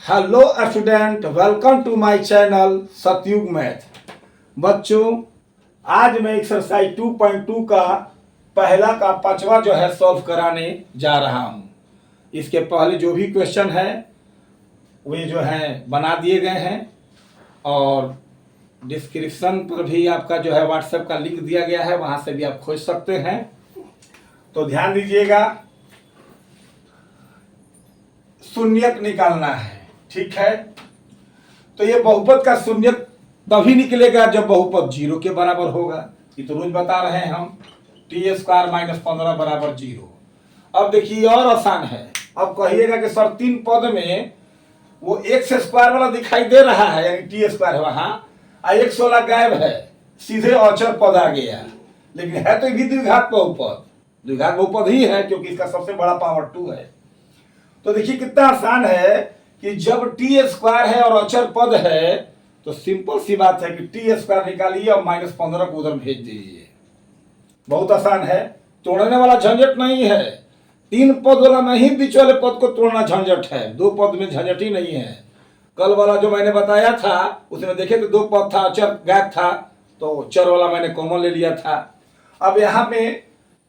Hello student, welcome to my channel Satyug math. बच्चों, आज मैं एक्सरसाइज 2.2 का पहला का पांचवा जो है सॉल्व कराने जा रहा हूं। इसके पहले जो भी क्वेश्चन है वे जो है बना दिए गए हैं और डिस्क्रिप्शन पर भी आपका जो है व्हाट्सएप का लिंक दिया गया है, वहां से भी आप खोज सकते हैं। तो ध्यान दीजिएगा, शून्यक निकालना है। ठीक है, तो ये बहुपद का शून्यक तभी निकलेगा जब बहुपद 0 के बराबर होगा। ये तो रोज बता रहे हैं हम। टी स्क्वायर माइनस 15 बराबर 0। अब देखिए और आसान है। अब कहिएगा कि सर तीन पद में वो एक्स स्क्वायर वाला दिखाई दे रहा है, यानी टी स्क्वायर है वहां, एक्स वाला गायब है, सीधे अचर पद आ गया। लेकिन है तो भी द्विघात बहुपद, द्विघात बहुपद ही है क्योंकि इसका सबसे बड़ा पावर 2 है। तो देखिए कितना आसान है कि जब टी स्क्वायर है और अचर पद है तो सिंपल सी बात है कि टी स्क्वायर निकालिए और माइनस 15 को उधर भेज दीजिए। बहुत आसान है, तोड़ने वाला झंझट नहीं है। तीन पद वाला नहीं, बीच वाले पद को तोड़ना झंझट है। दो पद में झंझट ही नहीं है। कल वाला जो मैंने बताया था उसमें देखे तो दो पद था, अचर गायब था, तो चर वाला मैंने कॉमन ले लिया था। अब यहाँ पे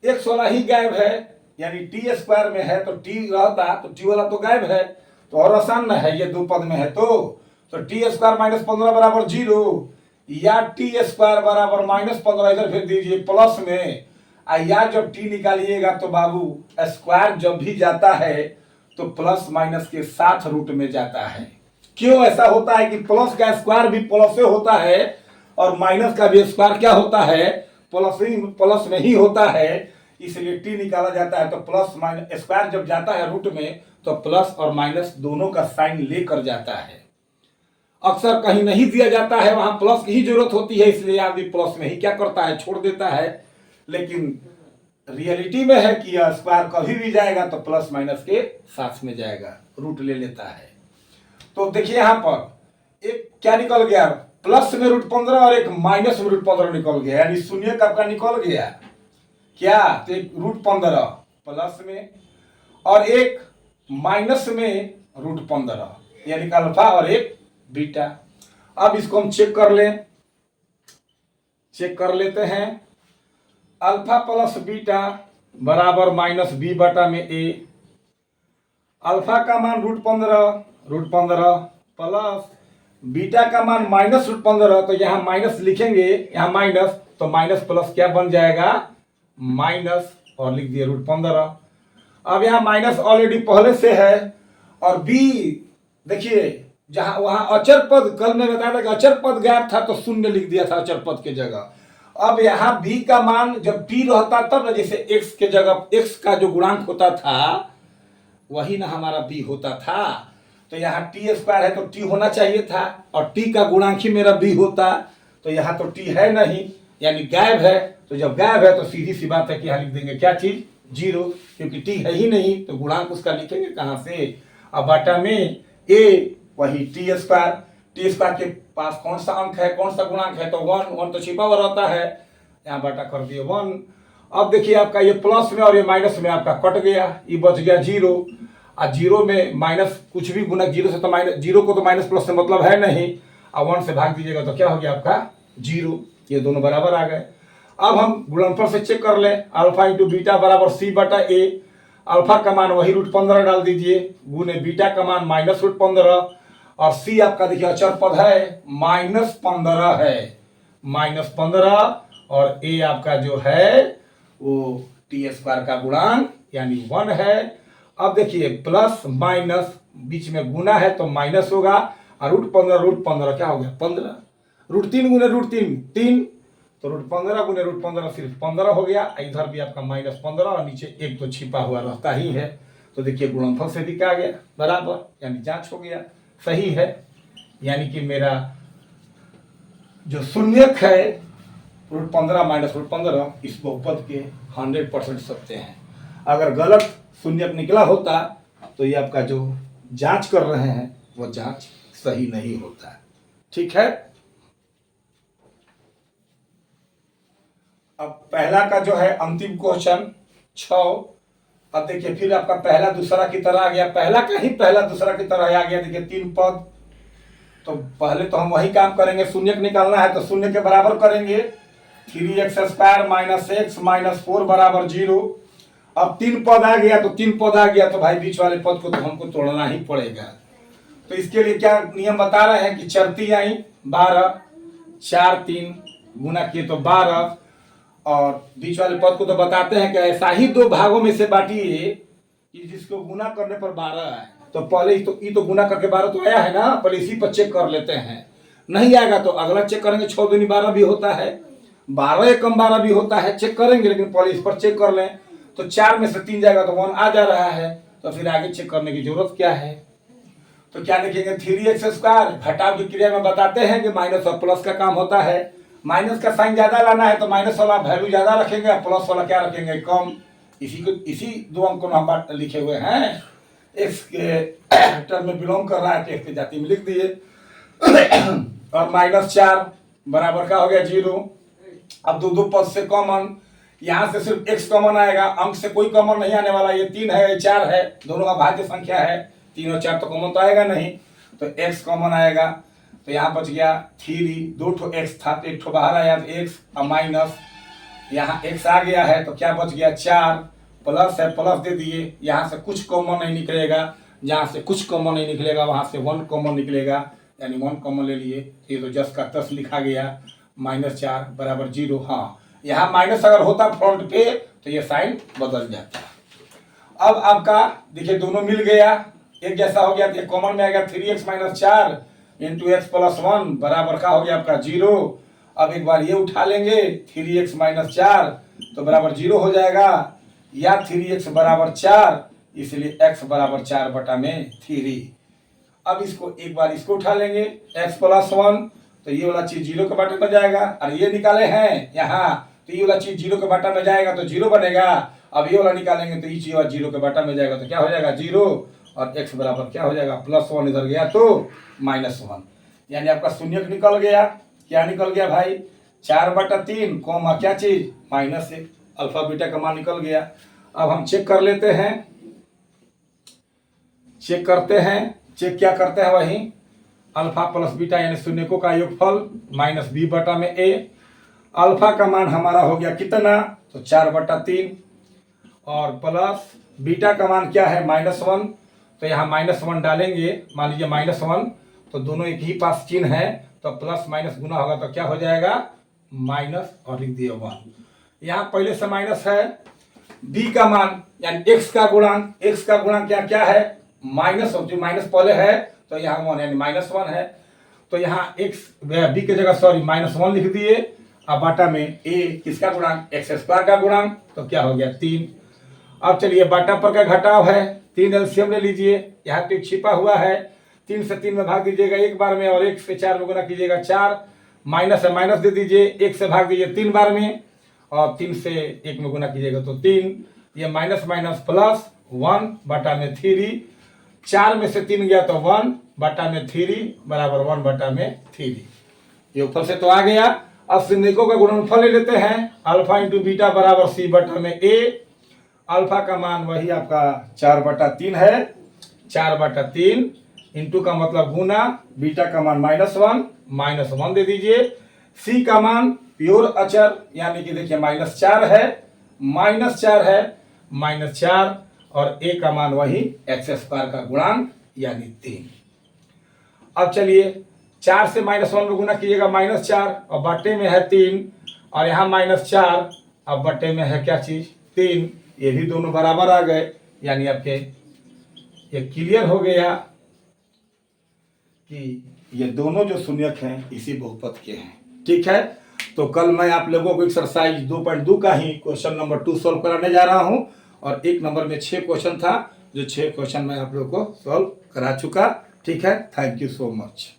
एक्स वाला ही गायब है, यानी टी स्क्वायर में है तो टी रहता, तो टी वाला तो गायब है, तो और आसान ना है। ये दो पद में है तो टी स्क्वायर माइनस 15 बराबर 0, या टी स्क्वायर बराबर माइनस 15 इधर भेज दीजिए प्लस में। या जब टी निकालिएगा तो बाबू स्क्वायर जब भी जाता है तो प्लस माइनस के साथ रूट में जाता है। क्यों ऐसा होता है कि प्लस का स्क्वायर भी प्लस से होता है और माइनस का भी स्क्वायर क्या होता है, प्लस में ही होता है। इसलिए टी निकाला जाता है तो प्लस माइनस, स्क्वायर जब जाता है रूट में तो प्लस और माइनस दोनों का साइन लेकर जाता है। अक्सर कहीं नहीं दिया जाता है, वहां प्लस की ही जरूरत होती है, इसलिए आदमी प्लस में ही क्या करता है, छोड़ देता है। लेकिन रियलिटी में है कि यह स्क्वायर कभी भी जाएगा तो प्लस माइनस के साथ में जाएगा, रूट ले लेता है। तो देखिए यहां पर एक क्या निकल गया, प्लस में रूट 15 और एक माइनस में रूट 15 निकल गया, यानी शून्य का आपका निकल गया क्या, तो एक रूट 15 प्लस में और एक माइनस में रूट 15, यानी अल्फा और एक बीटा। अब इसको हम चेक कर लेते हैं। अल्फा प्लस बीटा बराबर माइनस बी बटा में ए। अल्फा का मान रूट 15 प्लस बीटा का मान माइनस रूट 15, तो यहां माइनस लिखेंगे, यहां माइनस, तो माइनस प्लस क्या बन जाएगा, माइनस, और लिख दिए रूट 15। अब यहां माइनस ऑलरेडी पहले से है और बी देखिए, जहां वहां अचर पद, कल मैं बताया था कि अचर पद गायब था तो शून्य लिख दिया था अचर पद के जगह। अब यहां बी का मान जब टी रहता तब ना, जैसे एक्स के जगह एक्स का जो गुणांक होता था वही ना हमारा बी होता था, तो यहाँ टी स्क्वायर है तो टी होना चाहिए था और टी का गुणांक ही मेरा बी होता, तो यहाँ तो टी है नहीं, यानी गायब है। तो जब गायब है तो सीधी सी बात है कि यहाँ लिख देंगे क्या चीज, 0, क्योंकि टी है ही नहीं तो गुणांक उसका लिखेंगे कहां से। अब बाटा में ए वही टी स्क्वायर के पास कौन सा अंक है, कौन सा गुणांक है, तो 1 तो छिपा हुआ रहता है, यहाँ बाटा कर दिए 1। अब देखिए आपका ये प्लस में और ये माइनस में आपका कट गया, ये बच गया 0। और 0 में माइनस कुछ भी गुना 0 से तो माइनस, 0 को तो माइनस प्लस से मतलब है नहीं, अब 1 से भाग दीजिएगा तो क्या हो गया आपका 0। ये दोनों बराबर आ गए। अब हम गुणनफल से चेक कर लें, अल्फा इंटू बीटा बराबर सी बटा ए। अल्फा का मान वही रूट 15 डाल दीजिए, गुने बीटा का मान माइनस रूट 15, और सी आपका देखिए अचर पद है माइनस 15 है, माइनस 15, और ए आपका जो है वो टी स्क्वायर का गुणांक यानी 1 है। अब देखिए प्लस माइनस बीच में गुना है तो माइनस होगा, और रूट 15 क्या हो गया 15, रूट 3 गुने रूट 3 3, तो रूट 15 गुने रूट 15 सिर्फ 15 हो गया। इधर भी आपका माइनस 15 और नीचे एक तो छिपा हुआ रहता ही है, तो देखिए गुणनफल से भी क्या गया बराबर, यानी जांच हो गया सही है। यानी कि मेरा जो शून्यक है रूट 15 माइनस रूट 15 इस बहुपद के 100% सत्य हैं। अगर गलत शून्यक निकला होता तो ये आपका जो जांच कर रहे हैं वो जांच सही नहीं होता। ठीक है, अब पहला का जो है अंतिम क्वेश्चन 6, अब देखिए फिर आपका पहला दूसरा की तरह आ गया, पहला का ही पहला दूसरा की तरह आ गया। देखिए 3 पद, तो पहले तो हम वही काम करेंगे, शून्य निकालना है तो शून्य के बराबर करेंगे। 3x² माइनस x माइनस 4 बराबर 0। अब 3 पद आ गया तो 3 पद आ गया तो भाई बीच वाले पद को तो हमको तोड़ना ही पड़ेगा। तो इसके लिए क्या नियम बता रहे हैं कि चरती आई 12, 4 3 गुना किए तो 12, और बीच वाले पद को तो बताते हैं कि ऐसा ही 2 भागों में से बांटिए कि जिसको गुना करने पर 12 आए। तो पहले ये तो गुना करके 12 तो आया है ना, पर इसी पर चेक कर लेते हैं। नहीं आएगा तो अगला चेक करेंगे, 6 दूनी 12 भी होता है, 12 कम 12 भी होता है, चेक करेंगे। लेकिन पहले इस पर चेक कर लें, तो 4 में से 3 जाएगा तो 1 आ जा रहा है, तो फिर आगे चेक करने की जरूरत क्या है। तो क्या लिखेंगे 3x²। घटाव की क्रिया में बताते हैं कि माइनस और प्लस का काम होता है। माइनस का साइन ज्यादा लाना है तो माइनस वाला वैल्यू ज्यादा रखेंगे, प्लस वाला क्या रखेंगे, कम। इसी 2 अंक को हम लिखे हुए हैं। एक्स के टर्म में बिलोंग कर रहा है तो एक्स की जाति में लिख दिए। और -4 बराबर का हो गया 0। अब दो पद से कॉमन, यहाँ से सिर्फ x कॉमन आएगा, अंक से कोई कॉमन नहीं आने वाला। ये 3 है, ये 4 है, दोनों का भाज्य संख्या है, 3 और 4 तो कॉमन तो आएगा नहीं, तो x कॉमन आएगा। तो यहाँ बच गया 3, 2 ठो x था तो 1 ठो बाहर आया तो x और माइनस, यहाँ x आ गया है तो क्या बच गया 4, प्लस है प्लस दे दिए। यहाँ से कुछ कॉमन नहीं निकलेगा, जहाँ से कुछ कॉमन नहीं निकलेगा वहाँ से 1 कॉमन निकलेगा, यानी 1 कॉमन ले लिए। ये तो जस का तस लिखा गया, -4 बराबर 0। हाँ, यहाँ माइनस अगर होता फ्रंट पे तो ये साइन बदल जाता। अब आपका देखिए दोनों मिल गया, एक जैसा हो गया, तो कॉमन में आएगा 3x - 4 इंटू x + 1 बराबर का हो गया आपका 0। अब एक बार ये उठा लेंगे, 3x - 4 तो बराबर 0 हो जाएगा, या 3x बराबर 4, इसलिए x बराबर 4/3। अब इसको एक बार इसको उठा लेंगे, x + 1 तो ये वाला चीज 0 के बाटे में जाएगा, और ये निकाले हैं यहाँ तो ये वाला चीज 0 के बाटा में जाएगा तो 0 बनेगा। अब ये वाला निकालेंगे तो ये चीज 0 के बाटा में जाएगा तो क्या हो जाएगा 0, और x बराबर क्या हो जाएगा +1 इधर गया तो -1, यानी आपका शून्य निकल गया। क्या निकल गया भाई 4/3 कोमा क्या चीज -1, अल्फा बीटा का मान निकल गया। अब हम चेक कर लेते हैं, चेक चेक क्या करते हैं वही अल्फा प्लस बीटा यानी शून्यकों का योगफल -b/a। अल्फा का मान हमारा हो गया कितना, तो 4/3, और प्लस बीटा का मान क्या है -1, तो यहाँ -1 डालेंगे। मान लीजिए -1 तो दोनों एक ही पास चिन्ह है, तो प्लस माइनस गुना होगा तो क्या हो जाएगा माइनस, और लिख दिए 1। यहाँ पहले से माइनस है, b का मान यानी x का गुणांक, x का गुणांक क्या क्या है माइनस, जो माइनस पहले है तो यहाँ 1 यानी -1 है, तो यहाँ x b की जगह सॉरी -1 लिख दिए। अब बाटा में a किसका गुणांक x² का गुणांक, तो क्या हो गया 3। अब चलिए बाटा पर का घटाव है, 3 एलसीएम ले लीजिए, यहाँ पे छिपा हुआ है, 3 से 3 में भाग दीजिएगा एक बार में, और 1 से 4 में गुना कीजिएगा 4, माइनस है माइनस दे दीजिए, 1 से भाग दीजिए 3 बार में, और 3 से 1 में गुना कीजिएगा तो 3, ये माइनस माइनस प्लस 1/3, 4 में से 3 गया तो 1/3 बराबर 1/3। ये ऊपर से तो आ गया। अब शून्यकों का गुणनफल ले लेते हैं, अल्फा इंटू बीटा बराबर c/a। अल्फा का मान वही आपका 4/3 है, 4/3 इंटू का मतलब गुना, बीटा का मान -1 दे दीजिए। सी का मान प्योर अचर यानी कि देखिए -4 है, -4, और ए का मान वही x² का गुणांक यानी 3। अब चलिए 4 से -1 में गुना कीजिएगा -4, और बट्टे में है 3, और यहाँ -4, अब बट्टे में है क्या चीज 3, ये भी दोनों बराबर आ गए, यानी आपके ये क्लियर हो गया कि ये दोनों जो शून्यक हैं इसी बहुपद के हैं। ठीक है, तो कल मैं आप लोगों को एक्सरसाइज 2.2 का ही क्वेश्चन नंबर 2 सॉल्व कराने जा रहा हूं, और एक नंबर में 6 क्वेश्चन था, जो 6 क्वेश्चन मैं आप लोगों को सॉल्व करा चुका। ठीक है, थैंक यू सो मच।